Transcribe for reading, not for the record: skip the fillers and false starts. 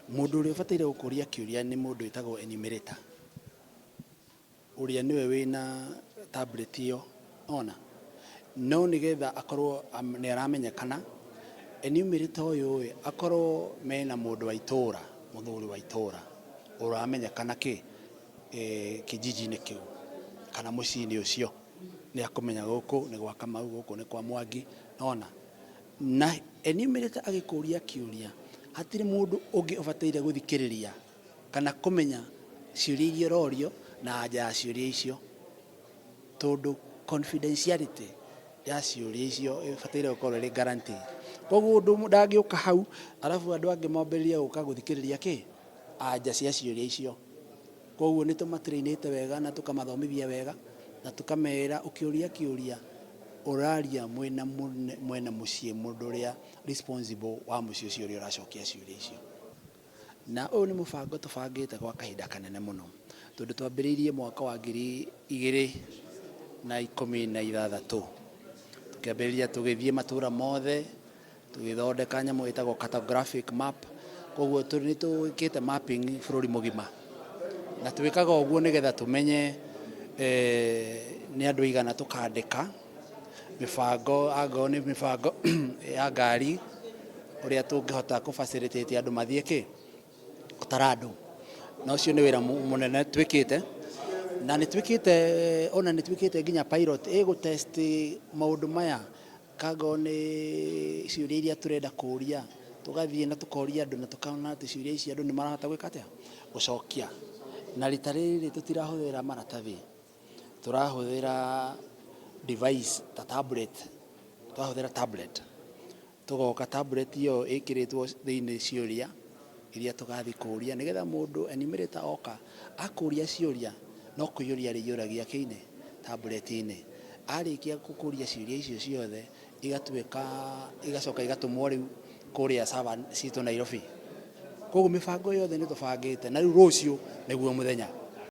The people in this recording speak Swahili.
Mundu uria bataire gukuria kiuria ni mundu witagwo enumerator. Uria niwe wina tablet iyo ona no nigetha akorwo ni aramenyekana enumerator uyu akorwo mena mundu wa itura muthuri wa itura uramenyekana kijiji-ini kiu kana muciini ucio ni akumenya guku ni gwa Kamau guku ni kwa Mwangi ona na enumerator agikuria kiuria hatire mundu ungi ubataire guthikiriria kana kumenya ciuria iria rorio na anja ya ciuria icio tondu confidentiality ya ciuria icio ibataire gukorwo ri guarantee. Koguo undu ndangiuka hau arafu andu angi momberiria guka guthikiriria anja cia ciuria icio. Koguo ni tumatrainite wega na tukamathomithia wega na tukamera ukiuria kiuria uraria mwena mucii mundu uria responsible wa mucii ucio uria uracokia ciuria icio. Na uyu ni mubango tubangite gwa kahinda kanene muno tondu twambiriirie mwaka wa 2016 tukiambiriria tugithie matura mothe tugithondeka nyamu itagwo cartographic map. Koguo ni twikite mapping bururi mugima na twikaga uguo nigetha tumenye ni andu igana tukandika mibango ago ni mibango ya ngari uria tungihota ku facilitate andu mathie gutara andu na ucio ni wira munene twikite na ni twikite nginya pilot gutest maundu maya kago ni ciuria iria turenda kuria tugathie na tukoria andu na tukana ati ciuria ici andu ni marahota gwika atia gucokia. Na rita riri tutirahuthira maratathi turahuthira device ta tablet. Twahuthira tablet tugoka tablet iyo ikiritwo thiini ciuria iria tugathi kuria nigetha mundu enumerator oka akuria ciuria no kuyuria riyuragia tablet-ini arikia kukuria ciuria icio ciothe igacoka igatumwo riu kuria server citu Nairobi. Koguo mibango yothe ni tubangite na riu rucio niguo muthenya